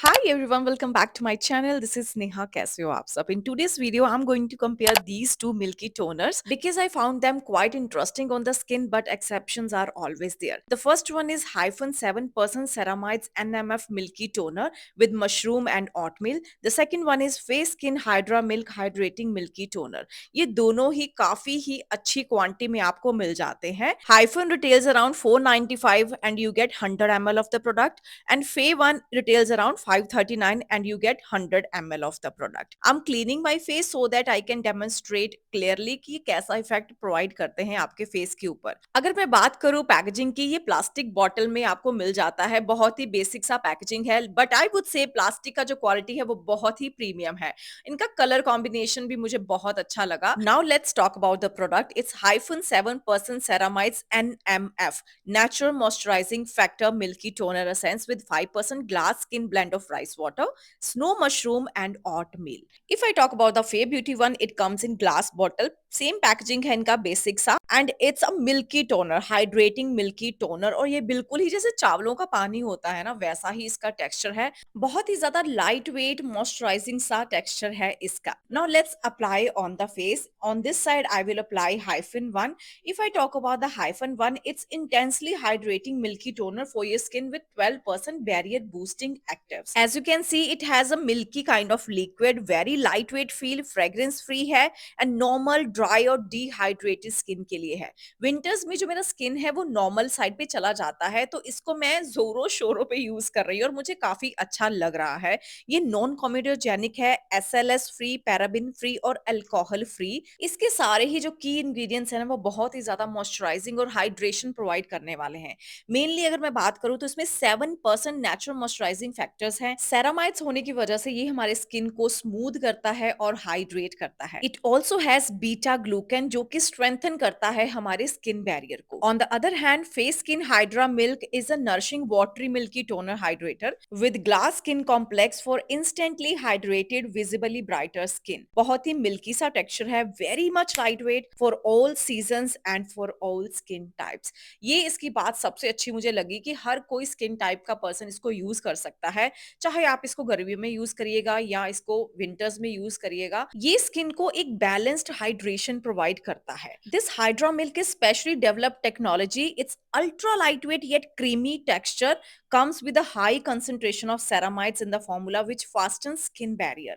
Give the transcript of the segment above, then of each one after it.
Hi everyone, welcome back to my channel. This is Neha. कैसे हो आप सब? In today's video, I'm going to compare these two milky toners because I found them quite interesting on the skin, but exceptions are always there. The first one is Hyphen 7% Ceramides NMF Milky Toner with mushroom and oatmeal. The second one is Face Skin Hydra Milk Hydrating Milky Toner. ये दोनों ही काफी ही अच्छी quantity में आपको मिल जाते हैं. Hyphen retails around 495 and you get 100 ml of the product. And Fay one retails around 539 and you get 100 ml of the product. I'm cleaning my face so that I can demonstrate clearly कि कैसा effect provide करते हैं आपके face के ऊपर. अगर मैं बात करूं पैकेजिंग की, ये प्लास्टिक बॉटल में आपको मिल जाता है. बहुत ही बेसिक सा पैकेजिंग है, but I would say plastic का जो क्वालिटी है वो बहुत ही प्रीमियम है. इनका कलर कॉम्बिनेशन भी मुझे बहुत अच्छा लगा. Now let's talk about the product. It's -7% ceramides NMF natural moisturizing factor milky toner essence with 5% glass skin blend of rice water, snow mushroom and oatmeal. If I talk about the Fay Beauty one, it comes in glass bottle. Same packaging है इनका basic सा and it's a milky toner, hydrating milky toner. और ये बिल्कुल ही जैसे चावलों का पानी होता है ना, वैसा ही इसका टेक्सचर है. बहुत ही ज्यादा लाइट वेट मॉइस्चराइजिंग सा टेक्सचर है इसका. Now let's apply on the face. On this side I will apply hyphen one. If I talk about the hyphen one, it's intensely hydrating milky toner for your skin with 12% barrier boosting actives. As you can see, it has a milky kind of liquid, very lightweight feel, fragrance free है and normal dry और dehydrated skin के लिए है. Winters में जो मेरा skin है वो normal side पे चला जाता है, तो इसको मैं जोरों शोरों पे यूज कर रही हूँ और मुझे काफी अच्छा लग रहा है. ये नॉन कॉमेडोजेनिक है, SLS फ्री, पैराबिन फ्री और अल्कोहल फ्री. इसके सारे ही जो की इंग्रेडिएंट्स हैं ना, वो बहुत ही ज्यादा मॉइस्चराइजिंग और हाइड्रेशन प्रोवाइड करने वाले हैं. मेनली अगर मैं बात करूं तो इसमें 7% नेचुरल मॉइस्चराइजिंग फैक्टर्स हैं. सेरामाइड्स होने की वजह से ये हमारे स्किन को स्मूथ करता है और हाइड्रेट करता है. It also has beta glucan जो कि स्ट्रेंथन करता है हमारे स्किन बैरियर को. On the other hand, face skin hydra milk is a nourishing watery milky toner hydrator with glass skin complex for instantly hydrated visibly brighter skin. बहुत ही milky सा texture है, very much light weight for all seasons and for all skin types. ये इसकी बात सबसे अच्छी मुझे लगी कि हर कोई स्किन टाइप का पर्सन इसको यूज कर सकता है. चाहे आप इसको गर्मियों में यूज करिएगा या इसको विंटर्स में यूज करिएगा, ये स्किन को एक बैलेंस्ड हाइड्रेशन प्रोवाइड करता है. This hydra milk is specially developed technology. It's ultra lightweight yet creamy texture, comes with a high concentration of ceramides in the formula which fastens skin barrier.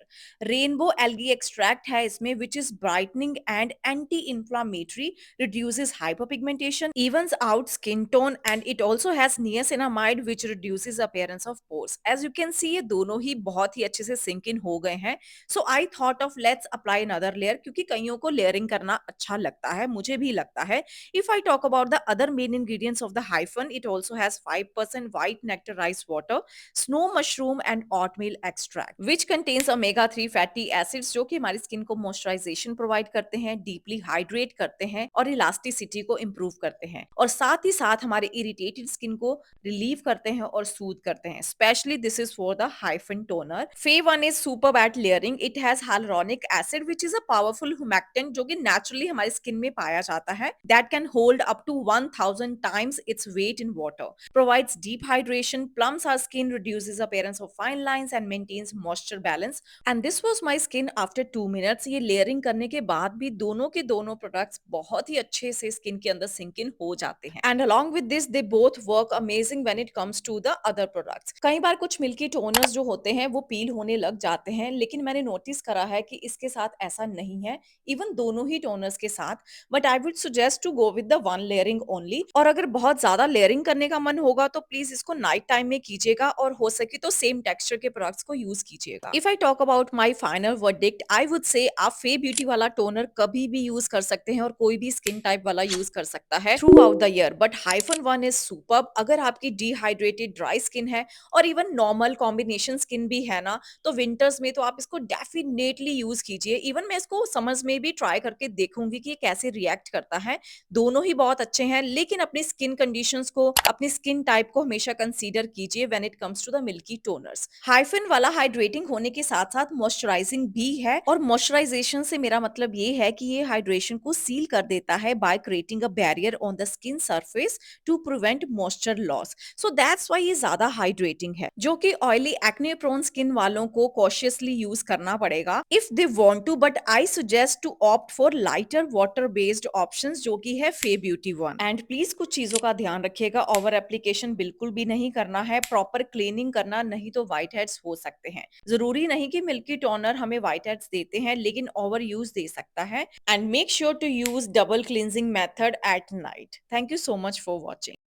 Rainbow algae extract है इसमें which is brightening and anti-inflammatory, reduces hyperpigmentation, evens out skin tone and it also has niacinamide which reduces appearance of pores. As you can see, ये दोनों ही बहुत ही अच्छे से sink in हो गए हैं. So I thought of let's apply another layer क्योंकि कईयों को लेयरिंग करना अच्छा लगता है, मुझे भी लगता है. If I talk about the other main ingredients of the hyphen, it also has 5% white nectar rice water, snow mushroom and oatmeal extract, which contains omega-3 fatty acids जो कि हमारी स्किन को मॉइस्चराइजेशन प्रोवाइड करते हैं, deeply hydrate करते हैं और elasticity को इंप्रूव करते हैं. और साथ ही साथ हमारे इरिटेटेड स्किन को रिलीव करते हैं और सूद करते हैं. Specially this is for the Hyphen toner. फे one is super at layering. It has hyaluronic acid which is a powerful humectant जो कि नेचुरली हमारी स्किन में पाया जाता है. That can hold up to 1000 times its weight in water, provides deep hydration, plumps our skin, reduces appearance of fine lines and maintains moisture balance. And this was my skin after 2 minutes. ये layering करने के बाद भी दोनों के दोनों products बहुत ही अच्छे से स्किन के अंदर सिंक इन हो जाते हैं. And along with this they both work amazing when it comes to the other products. कई बार कुछ मिल्की टोनर्स जो होते हैं वो पील होने लग जाते हैं, लेकिन मैंने नोटिस करा है कि इसके साथ ऐसा नहीं है, इवन दोनों ही टोनर्स के साथ. But I would suggest to go with the one layering only. और अगर बहुत ज्यादा लेयरिंग करने का मन होगा तो प्लीज इसको नाइट टाइम में कीजिएगा और हो सके तो सेम टेक्सचर के प्रोडक्ट्स को यूज कीजिएगा. If I talk about my final verdict, I would say आप फे ब्यूटी वाला टोनर कभी भी यूज कर सकते हैं और कोई भी स्किन टाइप वाला यूज कर सकता है through out the year. But hyphen one is superb. अगर आपकी डिहाइड्रेटेड ड्राई स्किन है और इवन नॉर्मल कॉम्बिनेशन स्किन भी है ना, तो विंटर्स में तो आप इसको डेफिनेटली यूज कीजिए. इवन मैं इसको समर्स में भी ट्राई करके देखूंगी कि ये कैसे रिएक्ट करता है. दोनों ही बहुत अच्छे हैं, लेकिन अपनी स्किन कंडीशंस को, अपनी स्किन टाइप को हमेशा कंसीडर कीजिए when it comes to the milky toners. Hyphen वाला हाइड्रेटिंग होने के साथ साथ मॉइस्चराइजिंग भी है, और मॉइस्चराइजेशन से मेरा मतलब ये है कि ये हाइड्रेशन को सील कर देता है by creating a barrier on the skin surface to prevent moisture loss. So that's why ये ज्यादा हाइड्रेटिंग है, जो कि ऑयली एक्ने प्रोन स्किन वालों को कॉशियसली यूज करना पड़ेगा if they want to, but I suggest to opt for lighter water based options, जो कि है फे ब्यूटी वन। एंड प्लीज कुछ चीजों का ध्यान रखिएगा, ओवर एप्लीकेशन बिल्कुल भी नहीं करना है, प्रॉपर क्लीनिंग करना, नहीं तो व्हाइट हेड्स हो सकते हैं। जरूरी नहीं कि मिल्की टोनर हमें व्हाइट हेड्स देते हैं, लेकिन ओवर यूज दे सकता है। And make sure to use double cleansing method at night. Thank you so much for watching.